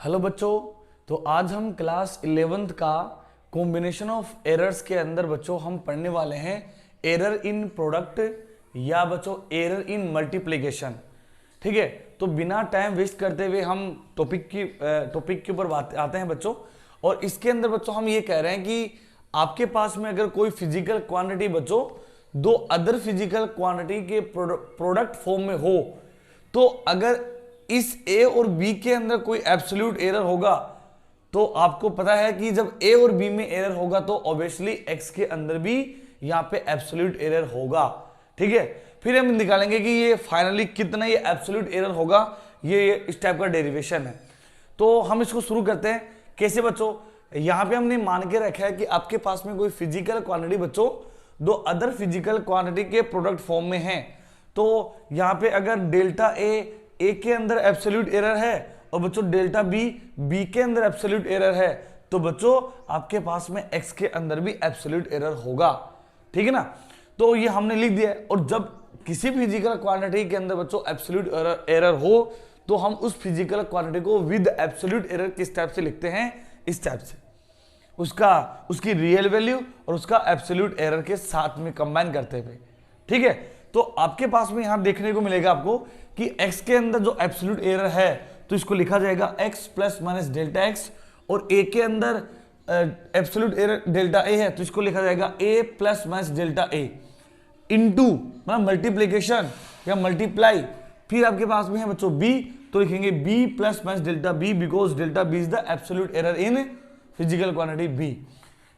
Hello बच्चों, तो आज हम क्लास 11th का कॉम्बिनेशन ऑफ एरर्स के अंदर बच्चों हम पढ़ने वाले हैं एरर इन प्रोडक्ट या बच्चों एरर इन मल्टीप्लिकेशन। ठीक है, तो बिना टाइम वेस्ट करते हुए हम टॉपिक के ऊपर आते हैं बच्चों। और इसके अंदर बच्चों हम ये कह रहे हैं कि आपके पास में अगर कोई फिजिकल क्वांटिटी बच्चों दो अदर फिजिकल क्वांटिटी के प्रोडक्ट फॉर्म में हो, तो अगर इस ए और बी के अंदर कोई एब्सोल्यूट एरर होगा तो आपको पता है कि जब ए और बी में एरर होगा तो ऑब्वियसली एक्स के अंदर भी यहां पे एब्सोल्यूट एरर होगा। ठीक है, फिर हम निकालेंगे कि ये फाइनली कितना ये एब्सोल्यूट एरर होगा। ये इस टाइप का डेरिवेशन है। तो हम इसको शुरू करते हैं। कैसे बच्चों, यहां पे हमने मान के रखा है कि आपके पास में कोई फिजिकल क्वांटिटी बच्चों दो अदर फिजिकल क्वांटिटी के प्रोडक्ट फॉर्म में है। तो यहां पे अगर डेल्टा ए के अंदर एब्सोल्यूट एरर है और बच्चों डेल्टा बी के अंदर एब्सोल्यूट एरर है, तो बच्चों आपके पास में एक्स के अंदर भी एब्सोल्यूट एरर होगा। ठीक है ना, तो ये हमने लिख दिया है। और जब किसी फिजिकल क्वांटिटी के अंदर बच्चों एब्सोल्यूट एरर हो तो हम उस फिजिकल क्वांटिटी को विद एब्सोल्यूट एरर किस टाइप से लिखते हैं, इस टाइप से, उसकी रियल वैल्यू और उसका एब्सोल्यूट एरर के साथ में कंबाइन करते हुए। ठीक है, तो आपके पास में यहां देखने को मिलेगा आपको कि x के अंदर जो एब्सोल्यूट एरर है तो इसको लिखा जाएगा x plus minus delta x, और a के अंदर एब्सोल्यूट एरर डेल्टा a है तो इसको लिखा जाएगा a plus minus delta a into मतलब मल्टीप्लीकेशन या मल्टीप्लाई। फिर आपके पास में है बच्चों b, तो लिखेंगे b plus minus delta b because delta b is the absolute error in physical quantity b।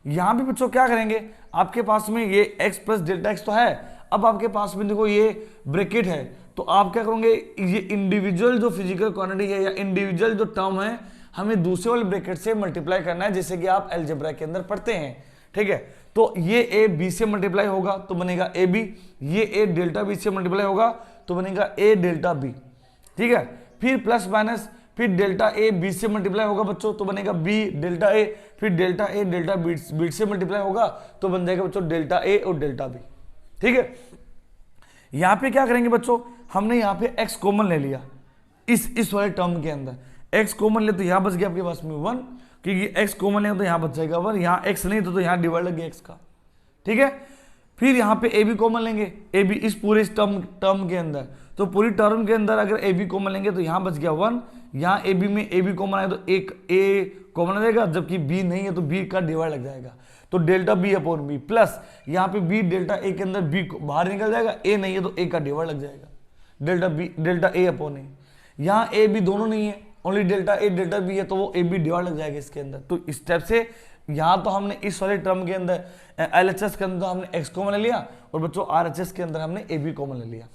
यहां भी बच्चों क्या करेंगे, आपके पास में ये x प्लस डेल्टा एक्स तो है, अब आपके पास में देखो ये ब्रैकेट है, तो आप क्या करोगे, ये इंडिविजुअल जो फिजिकल क्वांटिटी है या इंडिविजुअल जो टर्म है हमें दूसरे वाले ब्रैकेट से मल्टीप्लाई करना है, जैसे कि आप अलजेब्रा के अंदर पढ़ते हैं। ठीक है, तो ये ए बी से मल्टीप्लाई होगा तो बनेगा ए बी, ये ए डेल्टा बी से मल्टीप्लाई होगा तो बनेगा ए डेल्टा बी। ठीक है, फिर प्लस माइनस, फिर डेल्टा ए बी से मल्टीप्लाई होगा बच्चों तो बनेगा बी डेल्टा ए, फिर डेल्टा ए डेल्टा बी से मल्टीप्लाई होगा तो बन जाएगा बच्चों डेल्टा ए और डेल्टा बी। ठीक है, यहां पे क्या करेंगे बच्चों, हमने यहां पे x कॉमन ले लिया इस वाले टर्म के अंदर। x कॉमन ले तो यहां बच गया आपके पास में 1, क्योंकि x कॉमन ले तो यहां बच जाएगा 1, यहां x नहीं तो यहां डिवाइड लग गया x का। ठीक है, फिर यहां पे a भी कॉमन लेंगे, a भी इस पूरे टर्म के अंदर, तो पूरी टर्म के अंदर अगर a भी कॉमन लेंगे तो यहां बच गया 1, यहां a भी में a भी कॉमन आए तो एक a कॉमन आ जाएगा, जबकि b नहीं है तो b का डिवाइड लग जाएगा, तो delta B upon B plus यहाँ पे बी डेल्टा ए के अंदर बी बाहर निकल जाएगा, ए नहीं है तो ए का डिवाइड लग जाएगा, डेल्टा ए अपॉन ए। यहाँ ए बी दोनों नहीं है, only delta A delta B है तो वो ए बी डिवाइड लग जाएगा इसके अंदर। तो इस स्टेप से यहाँ तो हमने इस वाले टर्म के अंदर एलएचएस के अंदर हमने एक्स कॉमन ले लिया और बच्चों आरएचएस के अंदर हमने ए बी कॉमन ले लिया।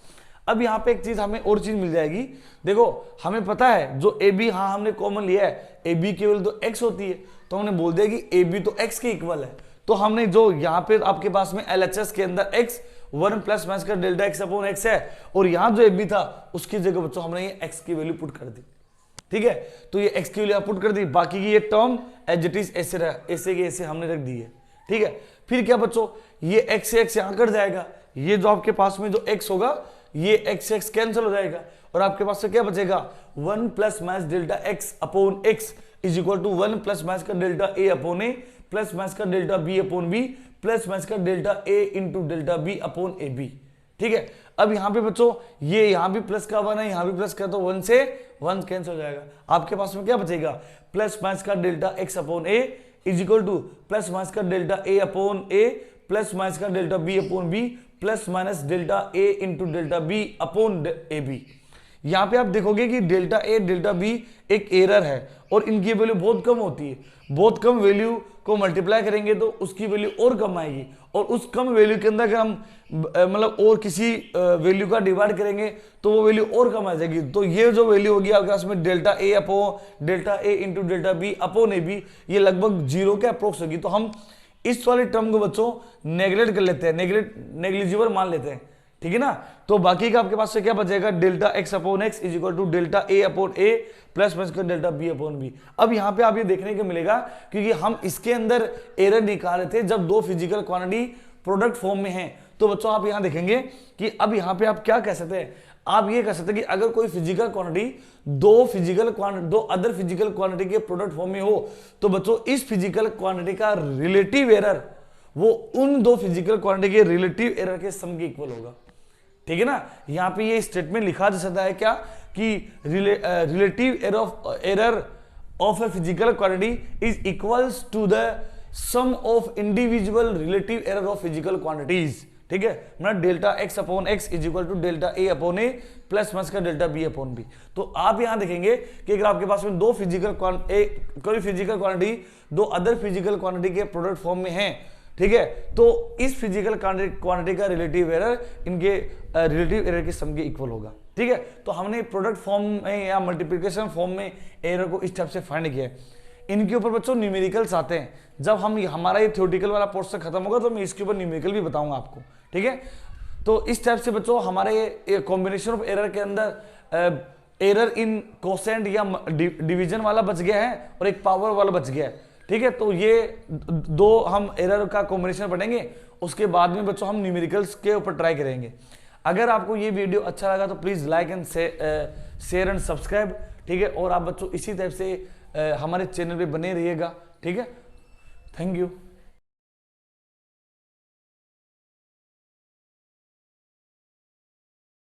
अब यहाँ पे एक चीज हमें और चीज मिल जाएगी, देखो हमें पता है जो ए बी हाँ हमने कॉमन लिया है, ए बी की वैल्यू तो एक्स होती है, तो हमने बोल दिया कि ए बी तो एक्स के इक्वल है। तो हमने जो यहाँ पे आपके पास में एलएचएस के अंदर x 1 प्लस माइनस का डेल्टा x अपॉन x है, और यहाँ जो ए बी था उसकी जगह बच्चों हमने ये x की वैल्यू पुट कर दी। ठीक है, तो ये x की वैल्यू पुट कर दी, बाकी की ये टर्म एज इट इज ऐसे रहा, ऐसे के ऐसे हमने रख दी है। ठीक है, फिर क्या बच्चों, ये x से x यहाँ कट जाएगा, ये जो आपके पास में जो x होगा ये x से x कैंसिल हो जाएगा, और आपके पास से क्या बचेगा 1 plus minus delta x upon x is equal to 1 plus minus का delta a upon a plus minus का delta b upon b plus minus का delta a into delta b upon A B. ठीक है, अब यहाँ पे बच्चों ये यहाँ भी प्लस का 1 है, यहाँ भी प्लस का, तो 1 से 1 कैंसिल हो जाएगा, आपके पास में क्या बचेगा प्लस माइनस का delta x upon a is equal to plus minus का delta a upon a plus minus का delta b upon b plus minus delta a into delta b upon A B. यहाँ पे आप देखोगे कि delta A delta B एक error है और इनकी वैल्यू बहुत कम होती है, बहुत कम वैल्यू को मल्टीप्लाई करेंगे तो उसकी वैल्यू और कम आएगी, और उस कम वैल्यू के अंदर अगर हम मतलब और किसी वैल्यू का डिवाइड करेंगे तो वो वैल्यू और कम आ जाएगी। तो ये जो वैल्यू होगी आपके पास में delta A upon delta A into delta B upon A B, ये लगभग 0 के अप्रोक्स होगी। तो हम इस वाले टर्म को बच्चों नेग्लेक्ट कर लेते हैं, नेग्लिजिबल मान लेते हैं। ठीक है ना, तो बाकी का आपके पास से क्या बचेगा delta X upon X is equal to delta A upon A plus minus का डेल्टा बी अपॉन बी। अब यहाँ पे आप ये देखने को मिलेगा क्योंकि हम इसके अंदर एरर निकाल रहे थे जब दो फिजिकल क्वांटिटी प्रोडक्ट फॉर्म में हैं, तो बच्चों आप यहाँ देखेंगे कि अब यहाँ पे आप क्या कह सकते हैं, आप ये कह सकते हैं कि अगर कोई फिजिकल क्वांटिटी दो अदर फिजिकल क्वांटिटी के प्रोडक्ट फॉर्म में हो तो बच्चों इस फिजिकल क्वांटिटी का रिलेटिव एरर वो उन दो फिजिकल क्वांटिटी के रिलेटिव एरर के सम के इक्वल होगा। ठीक है ना, यहां पे ये स्टेटमेंट लिखा जा सकता है क्या कि relative error of a physical quantity is equals to the sum of individual relative error of physical quantities. ठीक है, मतलब delta X upon X is equal to delta A upon A plus minus का delta B upon B. तो आप यहां देखेंगे कि अगर आपके पास में कोई फिजिकल क्वांटिटी दो अदर फिजिकल क्वांटिटी के प्रोडक्ट फॉर्म में है, ठीक है, तो इस फिजिकल क्वांटिटी का रिलेटिव एरर इनके रिलेटिव एरर के सम के इक्वल होगा। ठीक है, तो हमने प्रोडक्ट फॉर्म में या मल्टीप्लिकेशन फॉर्म में एरर को इस टाइप से फाइंड किया है। इनके ऊपर बच्चों न्यूमेरिकल्स आते हैं, जब हमारा ये थ्योरेटिकल वाला पोर्शन खत्म होगा तो मैं इसके ऊपर न्यूमेरिकल भी बताऊंगा आपको। ठीक है, तो इस टाइप से बच्चों हमारे कॉम्बिनेशन ऑफ एरर के अंदर एरर इन कोसेंट या डिवीजन वाला बच गया है और एक पावर वाला बच गया है। ठीक है, तो ये दो हम एरर का कॉम्बिनेशन पढ़ेंगे, उसके बाद में बच्चों हम न्यूमेरिकल्स के ऊपर ट्राई करेंगे। अगर आपको ये वीडियो अच्छा लगा तो please like and share and subscribe. ठीक है, और आप बच्चों इसी टाइप से हमारे चैनल पे बने रहिएगा। ठीक है, थैंक यू।